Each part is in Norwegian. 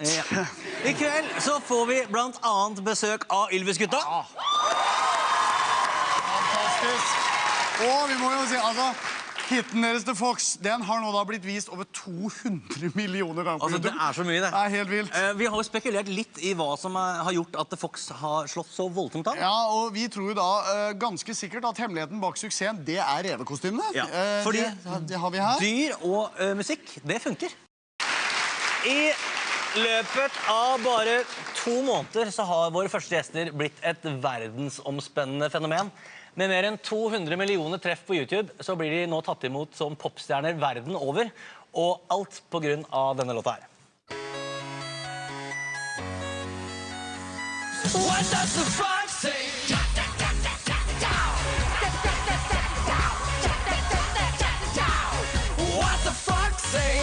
Ja. I kveld så får vi blant annet besøk av Ylvis-gutta. Fantastisk. Og vi må jo si, altså, hitten deres til Fox, den har nå da blitt vist over 200 millioner ganger på Altså, YouTube. det er så mye det. Det er helt vilt. Vi har jo spekulert litt i hva som har gjort at Fox har slått så voldsomt av. Ja, og vi tror jo da ganske sikkert at hemmeligheten bak suksessen, det er revekostymene. Ja, fordi det har vi her. dyr og musikk, det funker. I løpet av bare 2 måneder så har våre første gjester blitt et verdensomspennende fenomen. Med mer enn 200 millioner treff på YouTube så blir de nå tatt imot som popstjerner verden over. Og alt på grunn av denne låta her. What does the fox say? What the fox say?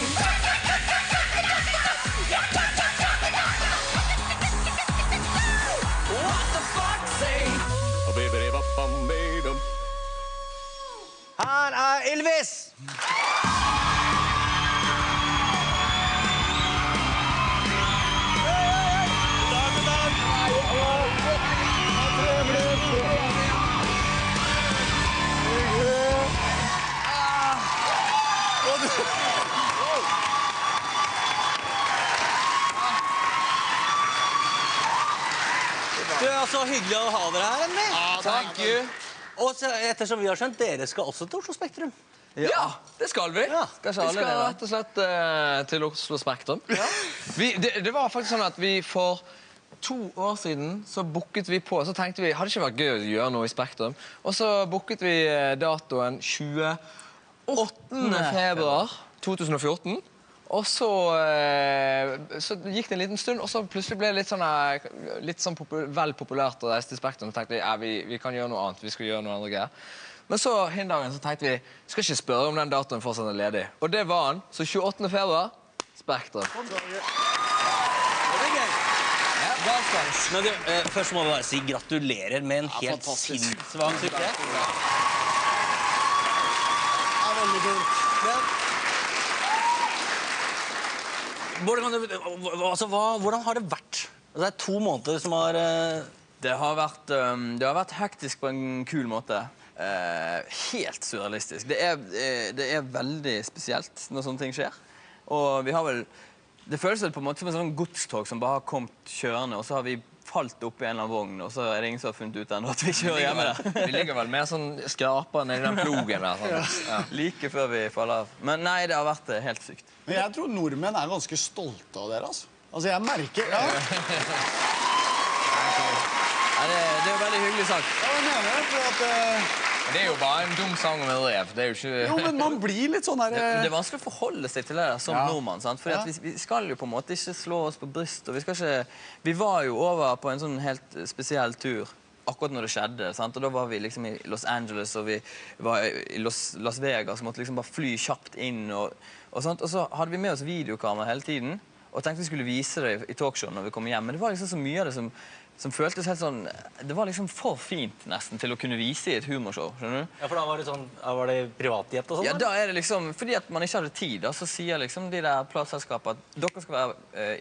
What the fox say? Her er Ylvis! Det er så hyggelig å ha dere her, Emily. Thank you. Og så, ettersom vi har skjønt, dere skal også til Oslo Spektrum. Ja, det skal vi. Ja, vi skal rett og slett til Oslo Spektrum. Det var faktisk sånn at vi for 2 år siden så booket vi på, så tenkte vi, hadde ikke vært gøy å gjøre noe i Spektrum, og så booket vi datoen 28. februar 2014, og så gikk det en liten stund, og så plutselig ble det litt sånn vel populært å reise til Spektrum, og tenkte vi, ja, vi kan gjøre noe annet, vi skal gjøre noe andre greier. Men så hin dagen så tenkte vi, skal ikke spørre om den datoen fortsatt er ledig. Og det var han, så 28. februar, Spektrum. Det er gøy. Men du, først må vi bare si gratulerer med en helt sinnssvak suksess. Det er veldig kult. Hvordan har det vært? Det er 2 måneder som har... Det har vært hektisk på en kul måte. Helt surrealistisk. Det er veldig spesielt når sånne ting skjer. Og vi har vel... Det føles på en måte som en sånn godstog som bare har kommet kjørende, og så har vi falt opp i en eller annen vogn, og så er det ingen som har funnet ut ennå at vi kjører hjemme der. Vi ligger vel mer sånn skraper ned i den plogen der. Sånn. Ja. Like før vi faller av. Men nei, det har vært helt sykt. Men jeg tror nordmenn er ganske stolte av dere, altså. Altså, jeg merker... Ja, Det er jo veldig hyggelig sagt. ja jeg mener det, for at... Det er jo bare en dum sang om en rev. Det er jo ikke... Jo, men man blir litt sånn her... Det er vanskelig å forholde seg til det der som Ja. nordmann, sant? Fordi at Ja. vi skal jo på en måte ikke slå oss på bryst, og vi skal ikke... Vi var jo over på en sånn helt spesiell tur akkurat når det skjedde, sant? Og da var vi liksom i Los Angeles, og vi var i Las Vegas, og måtte liksom bare fly kjapt inn, og sånt. Og så hadde vi med oss videokamera hele tiden, og tenkte vi skulle vise det i talkshow når vi kom hjem, men det var liksom så mye av det som føltes helt sånn... Det var liksom for fint nesten til å kunne vise i et humorshow, skjønner du? Ja, for da var det sånn, var det privatjet og sånn? Ja, da er det liksom, fordi at man ikke hadde tid, da, så sier liksom de der plateselskapene at dere skal være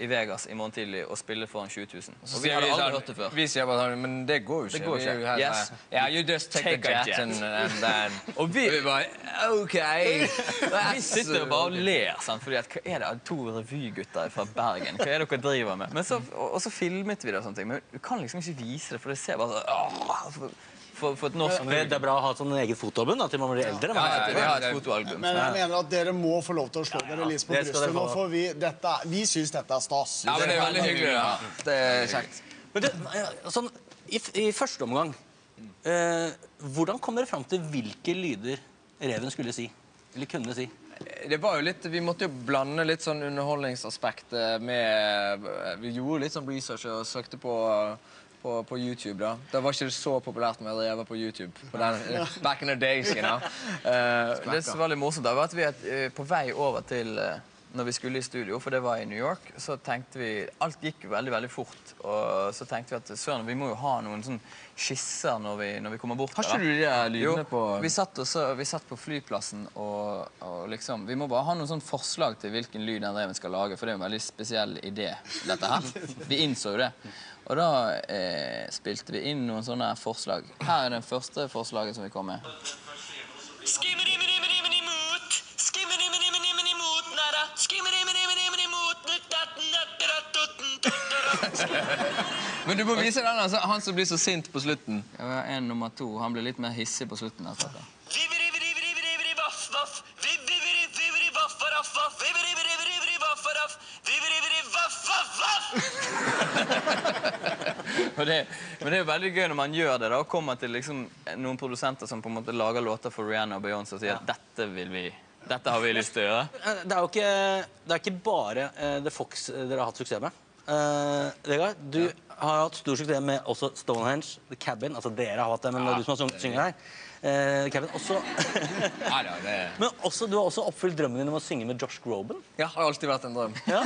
i Vegas i morgen tidlig og spille foran 20 000. Og vi hadde aldri hørt det før. Vi sier bare sånn, men det går jo ikke. Det går ikke. Vi er jo helt Yes. sånn, yeah, you just take the jet and then... Og vi bare, OK. Vi sitter jo bare og ler, sant? Fordi at, hva er det 2 revygutter fra Bergen? Hva er det dere driver med? Men så, og så filmet vi det og sånne ting, men du kan liksom ikke vise det, for det ser bare sånn... For et norsk... Det er bra å ha sånn egen fotoalbum da, til man blir eldre. Vi har et fotoalbum. Men jeg mener at dere må få lov til å slå dere litt på det skal brystet dere nå, få. for vi synes dette er stas. Ja, men det er veldig hyggelig, da. Det er kjekt. Men det, sånn, i første omgang, hvordan kom dere fram til hvilke lyder reven skulle si? Eller kunne si? Det var jo litt, vi måtte jo blande litt sånn underholdningsaspekt med... Vi gjorde litt sånn research og søkte på YouTube, da. Det var ikke så populært med rever på YouTube. På den, back in the days, you know. Det som var litt morsomt, da var at vi er på vei over til når vi skulle i studio, for det var i New York, så tenkte vi, alt gikk jo veldig, veldig fort, og så tenkte vi at søren, vi må jo ha noen sånn skisser når vi kommer bort. Har ikke du de der lydene på? Vi satt på flyplassen, og liksom, vi må bare ha noen sånn forslag til hvilken lyd den reven skal lage, for det er jo en veldig spesiell idé, dette her. Vi innså jo det. Og da spilte vi inn noen sånne forslag. Her er det første forslaget som vi kom med. Men du må vise den, altså, han som blir så sint på slutten. Ja, en nummer 2, han ble litt mer hissig på slutten. Altså. Men det er jo veldig gøy når man gjør det da, og kommer til liksom noen produsenter som på en måte lager låter for Rihanna og Beyoncé og sier at dette har vi lyst til å gjøre. Det er ikke bare The Fox dere har hatt suksess med. Vegard, du har hatt stor suksess med også Stonehenge, The Cabin. Altså dere har hatt det, men det er du som har synger her. The Cabin også. Men også, du har også oppfylt drømmen din om å synge med Josh Groban. Ja, det har alltid vært en drøm. Ja.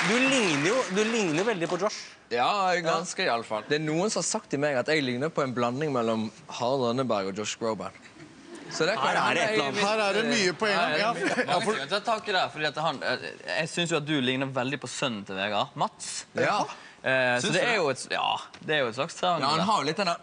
Du ligner jo veldig på Josh. Ja, ganske i alle fall. Det er noen som har sagt til meg at jeg ligner på en blanding mellom Harald Rønneberg og Josh Groban. Så det Her er det et eller annet. Her er det mye på en gang. Ja. Jeg tar tak i det, fordi at jeg synes jo at du ligner veldig på sønnen til Vegard, Mats. Ja. Så det er jo et slags triangel. Ja, han har jo litt den der...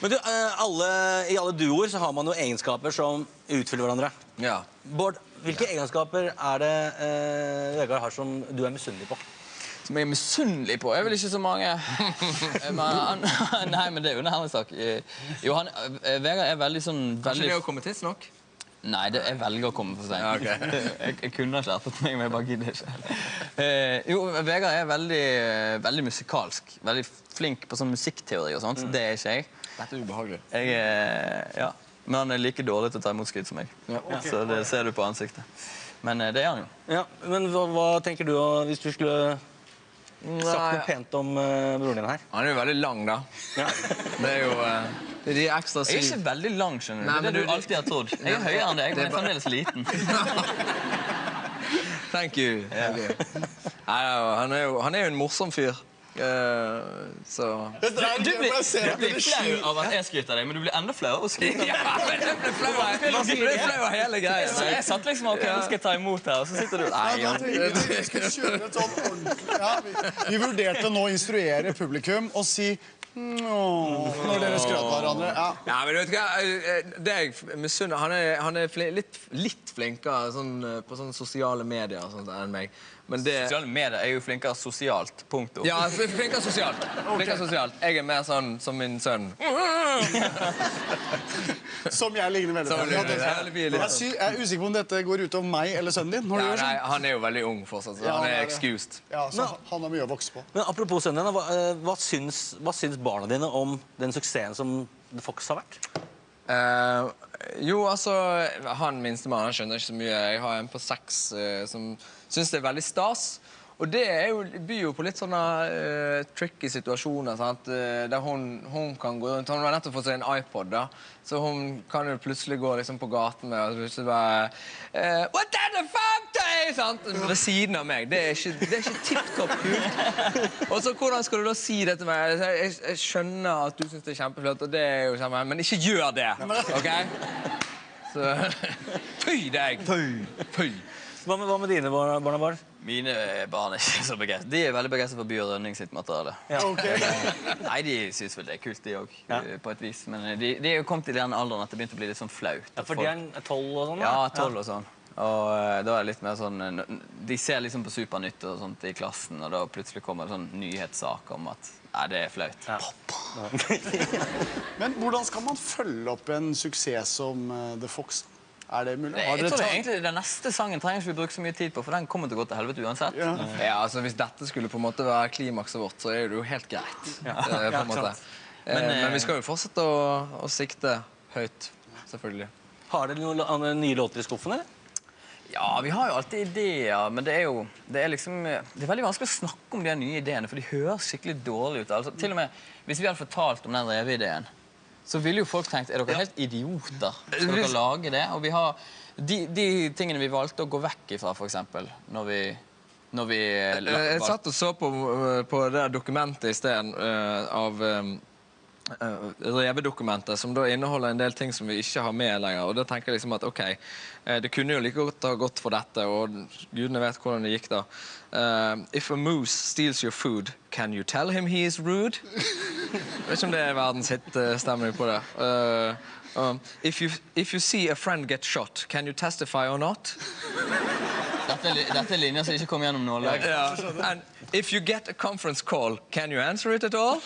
Men du, i alle duoer så har man jo egenskaper som utfyller hverandre. Ja. Bård, hvilke egenskaper er det Vegard har som du er misunnelig på? Som jeg er misunnelig på? Jeg vil ikke så mange. Nei, men det er jo en ærlig sak. Jo, Vegard er veldig sånn... Kanskje det å komme tidsnok? Nei, jeg velger å komme for sent. Ja, okay. Jeg kunne ha skjerpet meg, men jeg bare gidder ikke. Jo, Vegard er veldig musikalsk. Veldig flink på sånn musikkteori og sånt. Det er ikke jeg. Dette er ubehagelig. Ja. Men han er like dårlig til å ta imot skudd som meg. Ja. Okay. Så det ser du på ansiktet. Men det er han jo. Ja, men hva tenker du hvis du skulle sagt noe pent om broren din her? Han er jo veldig lang, da. Ja. Det er jo... Det er de ekstra Jeg er ikke veldig lang, skjønner du. Nei, det er det du alltid har trodd. Jeg er høyere enn deg, men jeg er fremdeles liten. Thank you. Yeah. Han er jo en morsom fyr. Så... Du blir flau av at jeg skryter deg, men du blir enda flau av å skryte. Ja, men jeg ble flau av hele greia. Jeg satt liksom, ok, nå skal jeg ta imot her, og så sitter du... Nei, Vi skulle kjøre et sånt ordentlig... Ja, vi vurderte nå å instruere publikum og si når dere skrøt av hverandre. Ja, men du vet hva, det er misunner. Han er litt flinkere på sånne sosiale medier og sånt enn meg. Men sosiale medier er jo flinkere sosialt, punktum. Ja, flinkere sosialt. Jeg er mer sånn som min sønn. Som jeg ligner veldig på. Jeg er usikker på om dette går ut over meg eller sønnen din. Nei, han er jo veldig ung fortsatt, så han er excused. Ja, så han har mye å vokse på. Men apropos sønnen din, hva syns barna dine om den suksessen som The Fox har vært? Jo, altså, han minstemann, han skjønner ikke så mye. Jeg har en på 6 som synes det er veldig stas. Og det byr jo på litt sånne tricky situasjoner, sant? Der hun kan gå rundt. Hun har nettopp fått seg en iPod, da. Så hun kan jo plutselig gå liksom på gaten med og plutselig bare What the fuck, sant? Ved siden av meg. Det er ikke tipptopp kult. Og så hvordan skal du da si det til meg? Jeg skjønner at du synes det er kjempeflott, og det er jo samme, men ikke gjør det, ok? Så fy deg! Fy! Hva med dine barn? Mine barn er ikke så begeistret. De er veldig begeistret for Bjørn Rønning sitt materiale. Ja. Okay. Nei, de synes vel det er kult, de også, på et vis. Men de er jo kommet til den alderen at det begynte å bli litt sånn flaut. Ja, for de er 12 og sånn? Ja, 12 og sånn. Og da er det litt mer sånn... De ser liksom på Supernytt og sånt i klassen, og da plutselig kommer det sånn nyhetssak om at nei, det er flaut. Ja. Men hvordan skal man følge opp en suksess som The Fox? Er det mulig? Jeg tror egentlig den neste sangen trenger ikke vi bruke så mye tid på, for den kommer til å gå til helvete uansett. Ja, altså hvis dette skulle på en måte være klimakset vårt, så er det jo helt greit. På en måte. Men vi skal jo fortsette å sikte høyt, selvfølgelig. Har dere noen nye låter i skuffen, eller? Ja, vi har jo alltid ideer, men det er veldig vanskelig å snakke om de nye ideene, for de høres skikkelig dårlig ut. Altså, til og med hvis vi hadde fortalt om den reveideen, så ville jo folk tenkt, er dere helt idioter? Skal dere lage det? Og vi har de tingene vi valgte å gå vekk ifra, for eksempel, når vi Jeg satt og så på det dokumentet i stedet av revedokumentet, som da inneholder en del ting som vi ikke har med lenger. Og da tenker jeg liksom at ok, det kunne jo like godt ha gått for dette, og gudene vet hvordan det gikk da. If a moose steals your food, can you tell him he is rude? Jeg vet ikke om det er verdens hit-stemning på det. If you see a friend get shot, can you testify or not? Dette er linjer som ikke kommer gjennom nåløyet. Yeah. And if you get a conference call, can you answer it at all?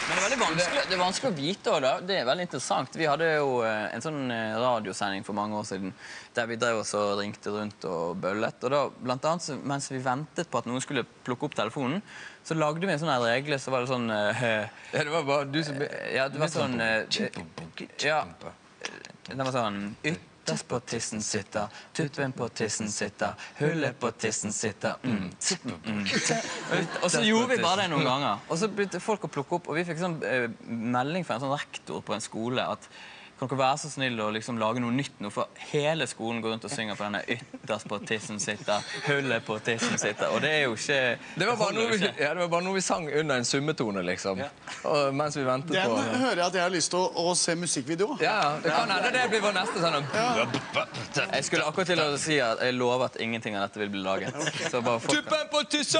Men det er veldig vanskelig, det er vanskelig å vite også, da. Det er veldig interessant. Vi hadde jo en sånn radiosending for mange år siden, der vi drev oss og ringte rundt og bøllet. Og da, blant annet, mens vi ventet på at noen skulle plukke opp telefonen, så lagde vi en sånn her regle, så var det sånn... Ja, det var bare du som... Ja, det var sånn... Ja, det var sånn... Ytterst på tissen sitter, tuppen på tissen sitter, hullet på tissen sitter, Og så gjorde vi bare det noen ganger. Og så begynte folk å plukke opp, og vi fikk sånn melding fra en sånn rektor på en skole at kan dere være så snill å liksom lage noe nytt nå, for hele skolen går rundt og synger på denne ytterst på tissen sitter, hullet på tissen sitter, og det er jo ikke... Det var bare noe vi sang under en summetone, liksom. Og mens vi ventet på... Den hører jeg at jeg har lyst til å se musikkvideo. Ja, det kan hende det blir vår neste sånn... Jeg skulle akkurat til å si at jeg lover at ingenting av dette vil bli laget. Så bare Tuppen på tissen!